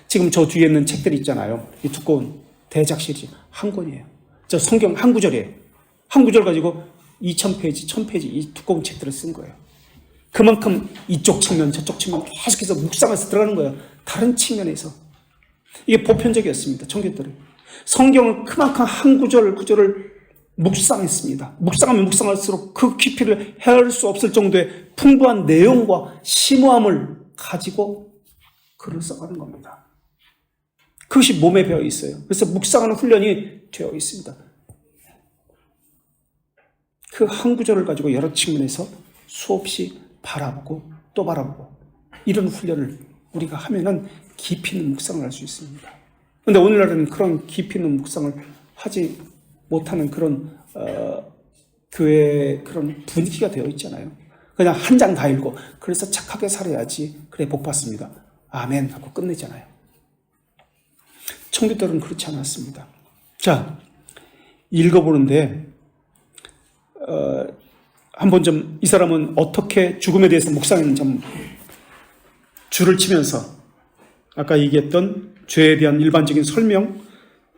지금 저 뒤에 있는 책들이 있잖아요. 이 두꺼운 대작 시리즈 한 권이에요. 저 성경 한 구절이에요. 한 구절 가지고 2000페이지, 1000페이지 이 두꺼운 책들을 쓴 거예요. 그만큼 이쪽 측면, 저쪽 측면 계속해서 묵상해서 들어가는 거예요. 다른 측면에서. 이게 보편적이었습니다. 청교도들은. 성경을 그만큼 한 구절을 묵상했습니다. 묵상하면 묵상할수록 그 깊이를 헤아릴 수 없을 정도의 풍부한 내용과 심오함을 가지고 글을 써가는 겁니다. 그것이 몸에 배어 있어요. 그래서 묵상하는 훈련이 되어 있습니다. 그 한 구절을 가지고 여러 측면에서 수없이 바라보고 또 바라보고, 이런 훈련을 우리가 하면은 깊이 있는 묵상을 할 수 있습니다. 그런데 오늘날은 그런 깊이 있는 묵상을 하지 못하는 그런 교회의 그런 분위기가 되어 있잖아요. 그냥 한 장 다 읽고 그래서 착하게 살아야지, 그래 복 받습니다, 아멘 하고 끝내잖아요. 청교도들은 그렇지 않았습니다. 자, 읽어보는데 한번 좀 이 사람은 어떻게 죽음에 대해서 묵상했는지 한번 줄을 치면서 아까 얘기했던 죄에 대한 일반적인 설명,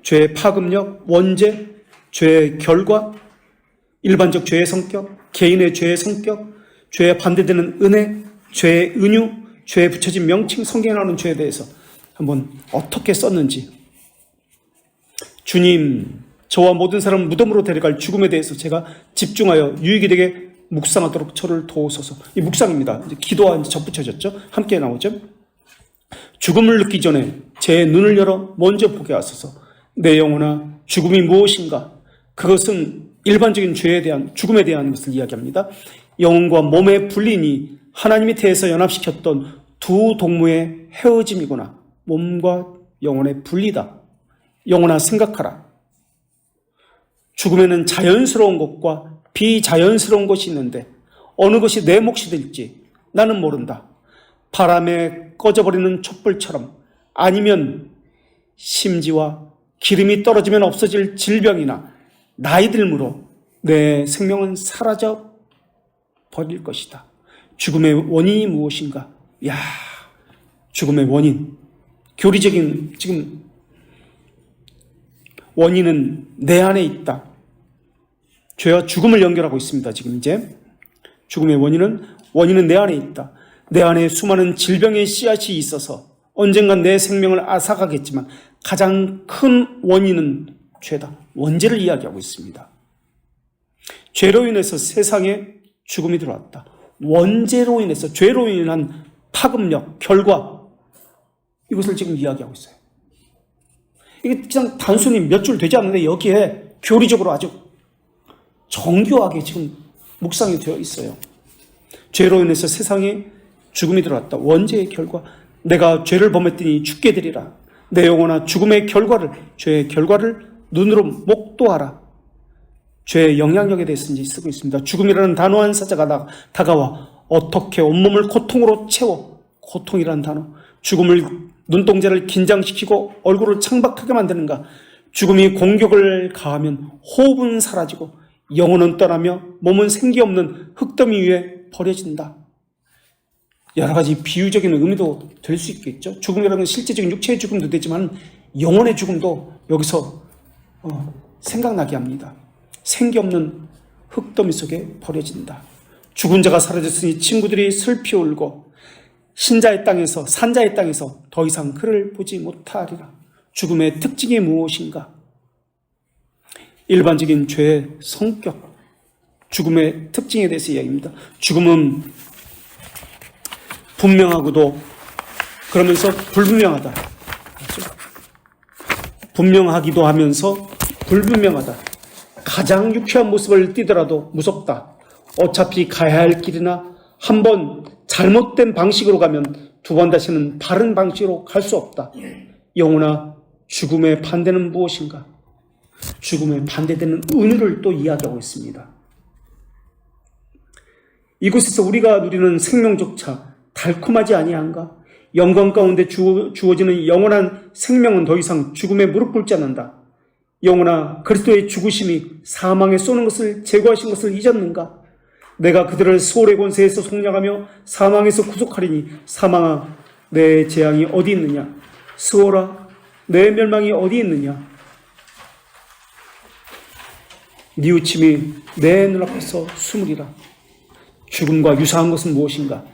죄의 파급력, 원죄, 죄의 결과, 일반적 죄의 성격, 개인의 죄의 성격, 죄에 반대되는 은혜, 죄의 은유, 죄에 붙여진 명칭, 성경에 나오는 죄에 대해서 한번 어떻게 썼는지. 주님, 저와 모든 사람을 무덤으로 데려갈 죽음에 대해서 제가 집중하여 유익이 되게 묵상하도록 저를 도우소서. 이 묵상입니다. 이제 기도와 이제 접붙여졌죠. 함께 나오죠. 죽음을 느끼기 전에 제 눈을 열어 먼저 보게 하소서. 내 영혼아, 죽음이 무엇인가? 그것은 일반적인 죄에 대한, 죽음에 대한 것을 이야기합니다. 영혼과 몸의 분리니 하나님이 태에서 연합시켰던 두 동무의 헤어짐이구나. 몸과 영혼의 분리다. 영혼아, 생각하라. 죽음에는 자연스러운 것과 비자연스러운 것이 있는데 어느 것이 내 몫이 될지 나는 모른다. 바람에 꺼져버리는 촛불처럼, 아니면 심지와 기름이 떨어지면 없어질 질병이나 나이 들므로 내 생명은 사라져 버릴 것이다. 죽음의 원인이 무엇인가? 야, 죽음의 원인. 교리적인 지금 원인은 내 안에 있다. 죄와 죽음을 연결하고 있습니다. 지금 이제 죽음의 원인은 내 안에 있다. 내 안에 수많은 질병의 씨앗이 있어서 언젠간 내 생명을 앗아가겠지만 가장 큰 원인은 죄다. 원죄를 이야기하고 있습니다. 죄로 인해서 세상에 죽음이 들어왔다. 원죄로 인해서, 죄로 인한 파급력, 결과, 이것을 지금 이야기하고 있어요. 이게 그냥 단순히 몇 줄 되지 않는데 여기에 교리적으로 아주 정교하게 지금 묵상이 되어 있어요. 죄로 인해서 세상에 죽음이 들어왔다. 원죄의 결과, 내가 죄를 범했더니 죽게 되리라. 내 영혼아, 죽음의 결과를, 죄의 결과를 눈으로 목도하라. 죄의 영향력에 대해서 이제 쓰고 있습니다. 죽음이라는 단호한 사자가 다가와 어떻게 온몸을 고통으로 채워. 고통이라는 단어. 죽음을, 눈동자를 긴장시키고 얼굴을 창박하게 만드는가. 죽음이 공격을 가하면 호흡은 사라지고 영혼은 떠나며 몸은 생기 없는 흙더미 위에 버려진다. 여러 가지 비유적인 의미도 될 수 있겠죠. 죽음이라는 건 실제적인 육체의 죽음도 되지만 영혼의 죽음도 여기서 생각나게 합니다. 생기 없는 흙더미 속에 버려진다. 죽은 자가 사라졌으니 친구들이 슬피 울고 산자의 땅에서 더 이상 그를 보지 못하리라. 죽음의 특징이 무엇인가? 일반적인 죄의 성격, 죽음의 특징에 대해서 이야기합니다. 죽음은 분명하고도 그러면서 불분명하다. 그렇죠? 분명하기도 하면서 불분명하다. 가장 유쾌한 모습을 띠더라도 무섭다. 어차피 가야 할 길이나 한 번 잘못된 방식으로 가면 두 번 다시는 바른 방식으로 갈 수 없다. 영혼아, 죽음의 반대는 무엇인가? 죽음의 반대되는 은유를 또 이야기하고 있습니다. 이곳에서 우리가 누리는 생명조차 달콤하지 아니한가? 영광 가운데 주어지는 영원한 생명은 더 이상 죽음에 무릎 꿇지 않는다. 영혼아, 그리스도의 죽으심이 사망에 쏘는 것을 제거하신 것을 잊었는가? 내가 그들을 소울의 권세에서 속량하며 사망에서 구속하리니 사망아, 내 재앙이 어디 있느냐? 스오라, 내 멸망이 어디 있느냐? 뉘우침이 내 눈앞에서 숨으리라. 죽음과 유사한 것은 무엇인가?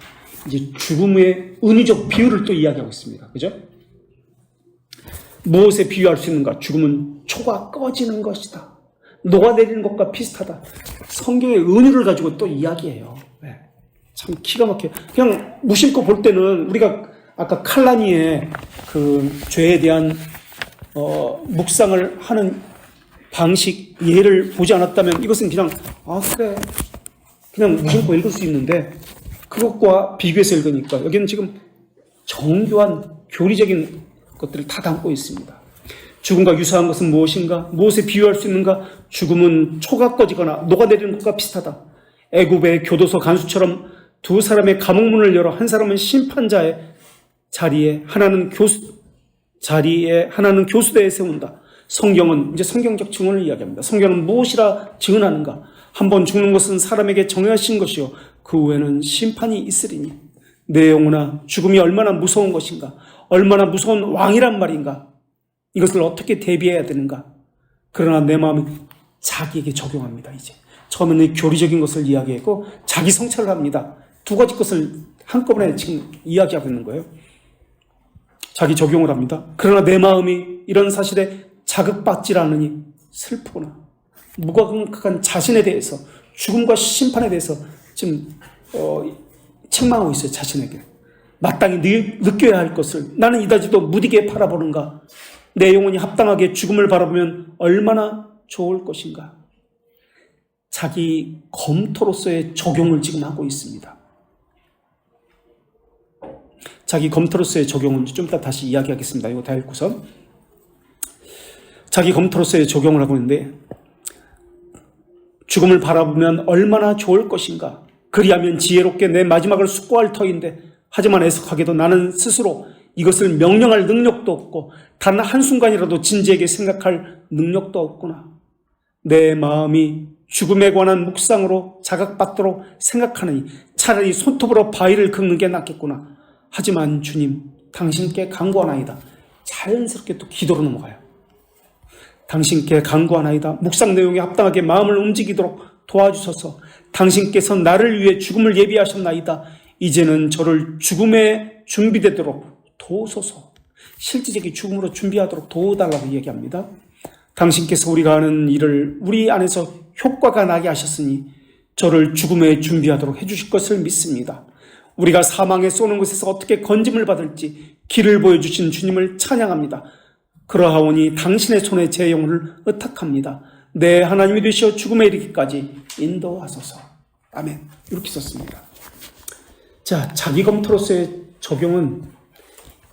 이제 죽음의 은유적 비유를 또 이야기하고 있습니다. 그죠? 무엇에 비유할 수 있는가? 죽음은 초가 꺼지는 것이다. 녹아내리는 것과 비슷하다. 성경의 은유를 가지고 또 이야기해요. 네. 참 기가 막혀요. 그냥 무심코 볼 때는 우리가 아까 칼라니의 그 죄에 대한 묵상을 하는 방식, 예를 보지 않았다면 이것은 그냥 그래 그냥 무심코 읽을 수 있는데 그것과 비교해서 읽으니까 여기는 지금 정교한 교리적인 것들을 다 담고 있습니다. 죽음과 유사한 것은 무엇인가? 무엇에 비유할 수 있는가? 죽음은 초가 꺼지거나 녹아내리는 것과 비슷하다. 애굽의 교도소 간수처럼 두 사람의 감옥문을 열어 한 사람은 심판자의 자리에 하나는 교수대에 세운다. 성경은 이제 성경적 증언을 이야기합니다. 성경은 무엇이라 증언하는가? 한 번 죽는 것은 사람에게 정하신 것이요 그 후에는 심판이 있으리니. 내 영혼아, 죽음이 얼마나 무서운 것인가? 얼마나 무서운 왕이란 말인가? 이것을 어떻게 대비해야 되는가? 그러나 내 마음은 자기에게 적용합니다. 이제 처음에는 교리적인 것을 이야기했고 자기 성찰을 합니다. 두 가지 것을 한꺼번에 지금 이야기하고 있는 거예요. 자기 적용을 합니다. 그러나 내 마음이 이런 사실에 자극받지 않으니 슬프구나. 무감각한 자신에 대해서, 죽음과 심판에 대해서 지금 책망하고 있어요. 자신에게. 마땅히 느껴야 할 것을 나는 이다지도 무디게 바라보는가? 내 영혼이 합당하게 죽음을 바라보면 얼마나 좋을 것인가? 자기 검토로서의 적용을 지금 하고 있습니다. 자기 검토로서의 적용은 좀 이따 다시 이야기하겠습니다. 이거 다 읽고서. 자기 검토로서의 적용을 하고 있는데 죽음을 바라보면 얼마나 좋을 것인가? 그리하면 지혜롭게 내 마지막을 숙고할 터인데, 하지만 애석하게도 나는 스스로 이것을 명령할 능력도 없고 단 한순간이라도 진지하게 생각할 능력도 없구나. 내 마음이 죽음에 관한 묵상으로 자각받도록 생각하느니 차라리 손톱으로 바위를 긁는 게 낫겠구나. 하지만 주님, 당신께 간구하나이다. 자연스럽게 또 기도로 넘어가요. 당신께 간구하나이다. 묵상 내용에 합당하게 마음을 움직이도록 도와주셔서 당신께서 나를 위해 죽음을 예비하셨나이다. 이제는 저를 죽음에 준비되도록 도우소서. 실질적인 죽음으로 준비하도록 도와달라고 얘기합니다. 당신께서 우리가 하는 일을 우리 안에서 효과가 나게 하셨으니 저를 죽음에 준비하도록 해주실 것을 믿습니다. 우리가 사망에 쏘는 곳에서 어떻게 건짐을 받을지 길을 보여주신 주님을 찬양합니다. 그러하오니 당신의 손에 제 영혼을 의탁합니다. 내 하나님이 되시어 죽음에 이르기까지 인도하소서. 아멘. 이렇게 썼습니다. 자, 자기 검토로서의 적용은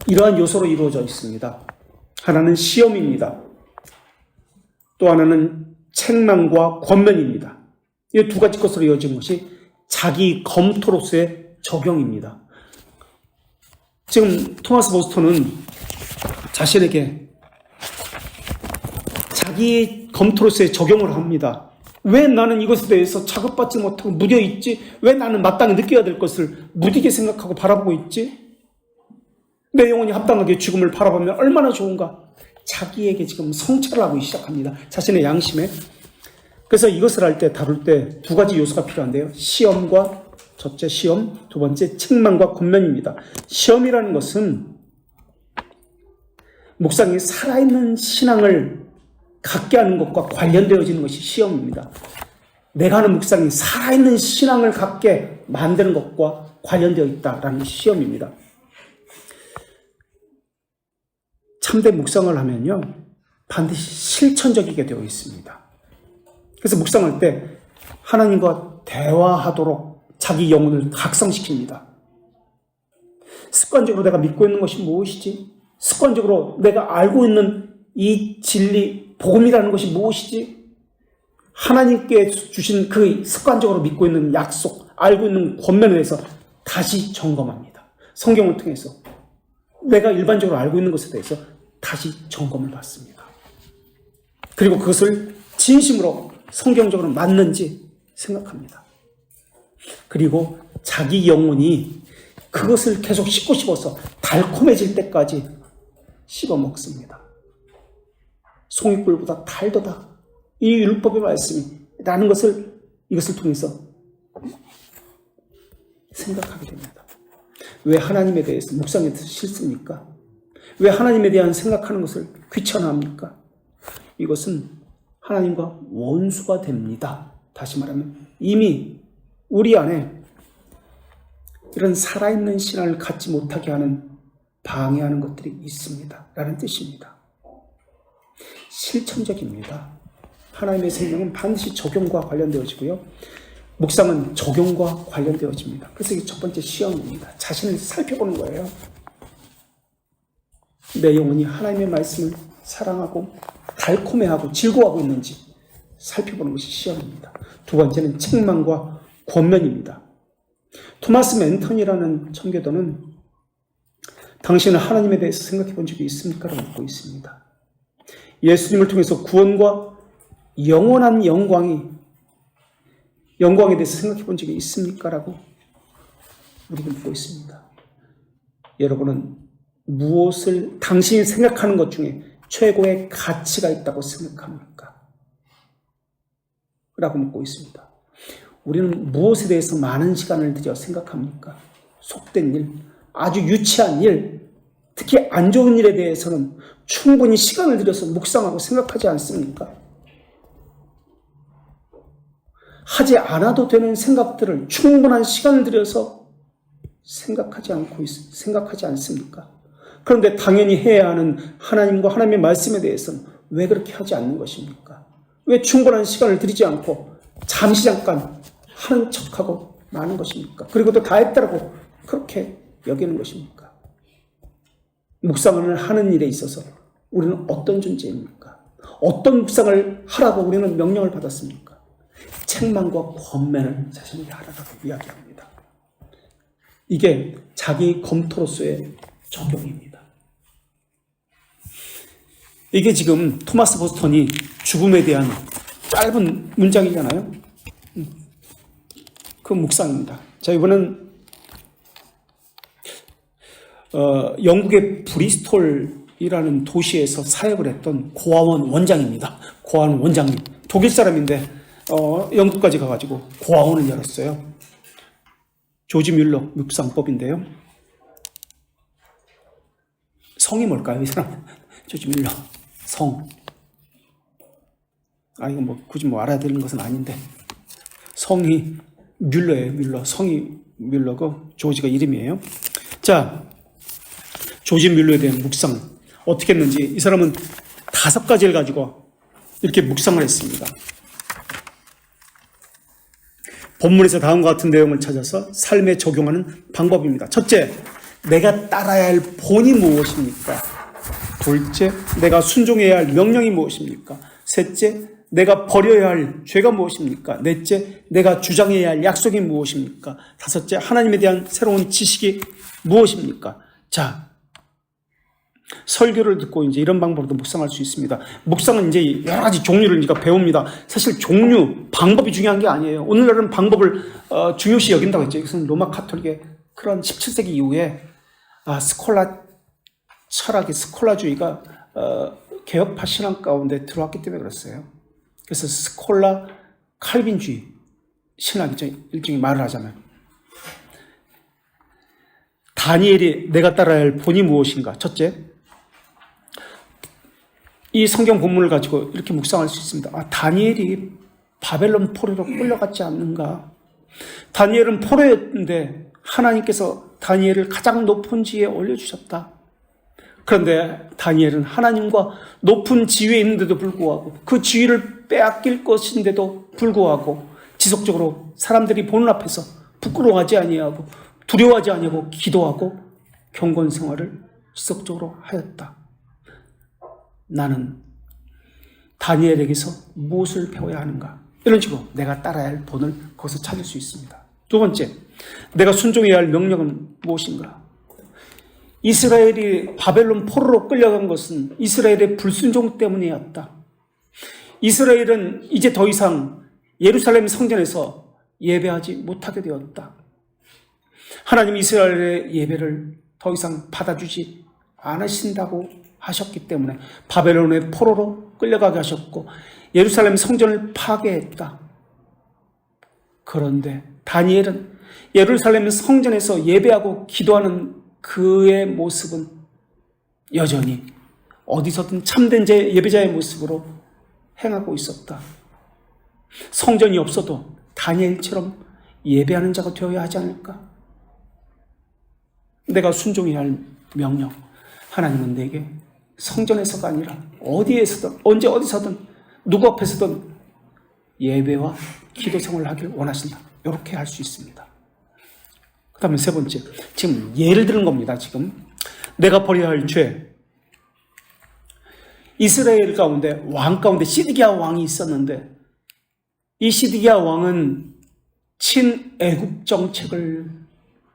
이러한 요소로 이루어져 있습니다. 하나는 시험입니다. 또 하나는 책망과 권면입니다. 이 두 가지 것으로 이어진 것이 자기 검토로서의 적용입니다. 지금 토마스 보스턴은 자신에게 자기 검토로서의 적용을 합니다. 왜 나는 이것에 대해서 자극받지 못하고 무뎌있지? 왜 나는 마땅히 느껴야 될 것을 무디게 생각하고 바라보고 있지? 내 영혼이 합당하게 죽음을 바라보면 얼마나 좋은가? 자기에게 지금 성찰을 하고 시작합니다. 자신의 양심에. 그래서 이것을 할 때, 다룰 때 두 가지 요소가 필요한데요. 시험과, 첫째 시험, 두 번째 책망과 권면입니다. 시험이라는 것은 묵상이 살아있는 신앙을 갖게 하는 것과 관련되어지는 것이 시험입니다. 내가 하는 묵상이 살아있는 신앙을 갖게 만드는 것과 관련되어 있다라는 것이 시험입니다. 참된 묵상을 하면요, 반드시 실천적이게 되어 있습니다. 그래서 묵상할 때 하나님과 대화하도록 자기 영혼을 각성시킵니다. 습관적으로 내가 믿고 있는 것이 무엇이지? 습관적으로 내가 알고 있는 이 진리, 복음이라는 것이 무엇이지? 하나님께 주신 그 습관적으로 믿고 있는 약속, 알고 있는 권면에 대해서 다시 점검합니다. 성경을 통해서 내가 일반적으로 알고 있는 것에 대해서 다시 점검을 받습니다. 그리고 그것을 진심으로 성경적으로 맞는지 생각합니다. 그리고 자기 영혼이 그것을 계속 씹고 씹어서 달콤해질 때까지 씹어 먹습니다. 송이꿀보다 달도다. 이 율법의 말씀이 라는 것을 이것을 통해서 생각하게 됩니다. 왜 하나님에 대해서 묵상해서 싫습니까? 왜 하나님에 대한 생각하는 것을 귀찮아합니까? 이것은 하나님과 원수가 됩니다. 다시 말하면 이미 우리 안에 이런 살아있는 신앙을 갖지 못하게 하는 방해하는 것들이 있습니다. 라는 뜻입니다. 실천적입니다. 하나님의 생명은 반드시 적용과 관련되어지고요. 묵상은 적용과 관련되어집니다. 그래서 이게 첫 번째 시험입니다. 자신을 살펴보는 거예요. 내 영혼이 하나님의 말씀을 사랑하고 달콤해하고 즐거워하고 있는지 살펴보는 것이 시험입니다. 두 번째는 책망과 권면입니다. 토마스 맨턴이라는 청교도는 당신은 하나님에 대해서 생각해 본 적이 있습니까? 라고 묻고 있습니다. 예수님을 통해서 구원과 영원한 영광에 대해서 생각해 본 적이 있습니까? 라고 우리가 묻고 있습니다. 여러분은 무엇을 당신이 생각하는 것 중에 최고의 가치가 있다고 생각합니까? 라고 묻고 있습니다. 우리는 무엇에 대해서 많은 시간을 들여 생각합니까? 속된 일, 아주 유치한 일, 특히 안 좋은 일에 대해서는 충분히 시간을 들여서 묵상하고 생각하지 않습니까? 하지 않아도 되는 생각들을 충분한 시간을 들여서 생각하지 않습니까? 그런데 당연히 해야 하는 하나님과 하나님의 말씀에 대해서는 왜 그렇게 하지 않는 것입니까? 왜 충분한 시간을 들이지 않고 잠시 잠깐 하는 척하고 마는 것입니까? 그리고 또 다 했다라고 그렇게 여기는 것입니까? 묵상을 하는 일에 있어서 우리는 어떤 존재입니까? 어떤 묵상을 하라고 우리는 명령을 받았습니까? 책망과 권면을 자신에게 하라고 이야기합니다. 이게 자기 검토로서의 적용입니다. 이게 지금 토마스 보스턴이 죽음에 대한 짧은 문장이잖아요. 그 묵상입니다. 자, 이번엔 영국의 브리스톨이라는 도시에서 사역을 했던 고아원 원장입니다. 고아원 원장님, 독일 사람인데 영국까지 가가지고 고아원을 열었어요. 조지 뮬러 묵상법인데요. 성이 뭘까요, 이 사람? 조지 뮬러 성. 이건 뭐 굳이 알아야 되는 것은 아닌데 성이 뮬러예요. 뮬러. 성이 뮬러고 조지가 이름이에요. 자, 조지 뮬러에 대한 묵상 어떻게 했는지 이 사람은 5가지를 가지고 이렇게 묵상을 했습니다. 본문에서 다음과 같은 내용을 찾아서 삶에 적용하는 방법입니다. 첫째, 내가 따라야 할 본이 무엇입니까? 둘째, 내가 순종해야 할 명령이 무엇입니까? 셋째, 내가 버려야 할 죄가 무엇입니까? 넷째, 내가 주장해야 할 약속이 무엇입니까? 다섯째, 하나님에 대한 새로운 지식이 무엇입니까? 자, 설교를 듣고 이제 이런 방법으로 묵상할 수 있습니다. 묵상은 이제 여러 가지 종류를 우리가 배웁니다. 사실 종류, 방법이 중요한 게 아니에요. 오늘날은 방법을 중요시 여긴다고 했죠. 이것은 로마 카톨릭의 그런 17세기 이후에 스콜라 철학이, 스콜라주의가 개혁파 신앙 가운데 들어왔기 때문에 그랬어요. 그래서 스콜라 칼빈주의 신학이죠. 일종의 말을 하자면. 다니엘이 내가 따라야 할 본이 무엇인가? 첫째, 이 성경 본문을 가지고 이렇게 묵상할 수 있습니다. 다니엘이 바벨론 포로로 끌려갔지 않는가? 다니엘은 포로였는데 하나님께서 다니엘을 가장 높은 지위에 올려주셨다. 그런데 다니엘은 하나님과 높은 지위에 있는데도 불구하고 그 지위를 빼앗길 것인데도 불구하고 지속적으로 사람들이 보는 앞에서 부끄러워하지 아니하고 두려워하지 아니하고 기도하고 경건 생활을 지속적으로 하였다. 나는 다니엘에게서 무엇을 배워야 하는가? 이런 식으로 내가 따라야 할 본을 거기서 찾을 수 있습니다. 두 번째, 내가 순종해야 할 명령은 무엇인가? 이스라엘이 바벨론 포로로 끌려간 것은 이스라엘의 불순종 때문이었다. 이스라엘은 이제 더 이상 예루살렘 성전에서 예배하지 못하게 되었다. 하나님 이스라엘의 예배를 더 이상 받아주지 않으신다고 하셨기 때문에 바벨론의 포로로 끌려가게 하셨고 예루살렘 성전을 파괴했다. 그런데 다니엘은 예루살렘 성전에서 예배하고 기도하는 그의 모습은 여전히 어디서든 참된 예배자의 모습으로 행하고 있었다. 성전이 없어도 다니엘처럼 예배하는 자가 되어야 하지 않을까? 내가 순종해야 할 명령, 하나님은 내게 성전에서가 아니라 어디에서든 언제 어디서든 누구 앞에서든 예배와 기도 생활을 하길 원하신다. 이렇게 할 수 있습니다. 그 다음에 세 번째, 지금 예를 드는 겁니다. 지금 내가 버려야 할 죄. 이스라엘 가운데 왕 가운데 시드기야 왕이 있었는데 이 시드기야 왕은 친애국 정책을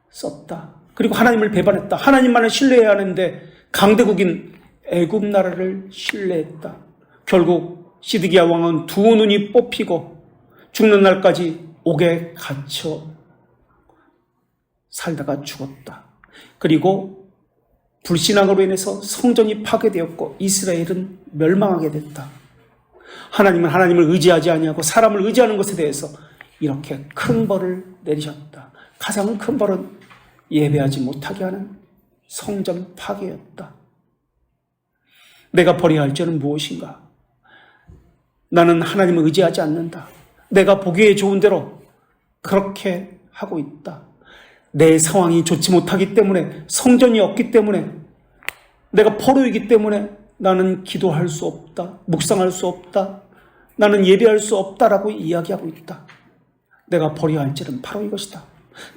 썼다. 그리고 하나님을 배반했다. 하나님만을 신뢰해야 하는데 강대국인 애굽 나라를 신뢰했다. 결국 시드기야 왕은 두 눈이 뽑히고 죽는 날까지 옥에 갇혀 살다가 죽었다. 그리고 불신앙으로 인해서 성전이 파괴되었고 이스라엘은 멸망하게 됐다. 하나님은 하나님을 의지하지 아니하고 사람을 의지하는 것에 대해서 이렇게 큰 벌을 내리셨다. 가장 큰 벌은 예배하지 못하게 하는 성전 파괴였다. 내가 버려야 할 죄는 무엇인가? 나는 하나님을 의지하지 않는다. 내가 보기에 좋은 대로 그렇게 하고 있다. 내 상황이 좋지 못하기 때문에, 성전이 없기 때문에, 내가 포로이기 때문에 나는 기도할 수 없다. 묵상할 수 없다. 나는 예배할 수 없다라고 이야기하고 있다. 내가 버려야 할 죄는 바로 이것이다.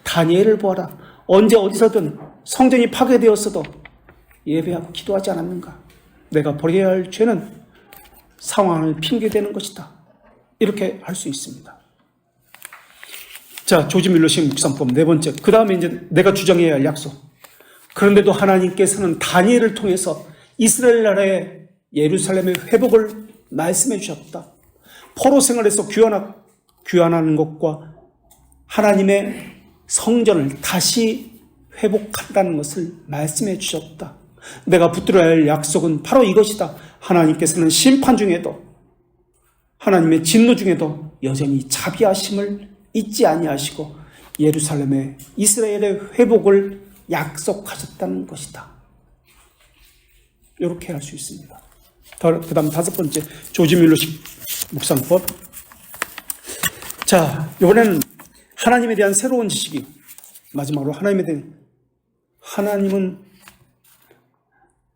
다니엘을 보아라. 언제 어디서든 성전이 파괴되었어도 예배하고 기도하지 않았는가? 내가 버려야 할 죄는 상황을 핑계대는 것이다. 이렇게 할 수 있습니다. 자, 조지 밀러식 묵상법 네 번째. 그 다음에 이제 내가 주장해야 할 약속. 그런데도 하나님께서는 다니엘을 통해서 이스라엘 나라의 예루살렘의 회복을 말씀해 주셨다. 포로 생활에서 귀환하는 것과 하나님의 성전을 다시 회복한다는 것을 말씀해 주셨다. 내가 붙들어야 할 약속은 바로 이것이다. 하나님께서는 심판 중에도 하나님의 진노 중에도 여전히 자비하심을 잊지 아니하시고 예루살렘의 이스라엘의 회복을 약속하셨다는 것이다. 이렇게 할 수 있습니다. 그 다음 다섯 번째, 조지 밀러식 묵상법. 자, 이번에는 하나님에 대한 새로운 지식이, 마지막으로 하나님에 대한, 하나님은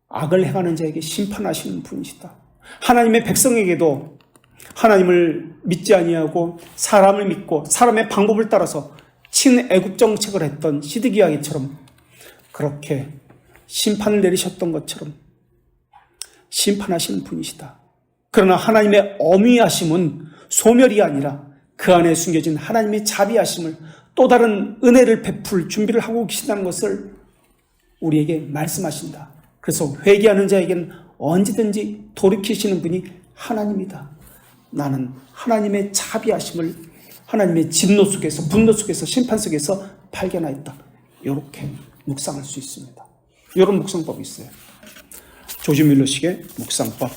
악을 행하는 자에게 심판하시는 분이시다. 하나님의 백성에게도 하나님을 믿지 아니하고 사람을 믿고 사람의 방법을 따라서 친애국 정책을 했던 시드기야기처럼 그렇게 심판을 내리셨던 것처럼 심판하시는 분이시다. 그러나 하나님의 어미하심은 소멸이 아니라 그 안에 숨겨진 하나님의 자비하심을 또 다른 은혜를 베풀 준비를 하고 계신다는 것을 우리에게 말씀하신다. 그래서 회개하는 자에게는 언제든지 돌이키시는 분이 하나님이다. 나는 하나님의 자비하심을 하나님의 진노 속에서, 분노 속에서, 심판 속에서 발견하였다. 이렇게 묵상할 수 있습니다. 이런 묵상법이 있어요. 조지 밀러식의 묵상법.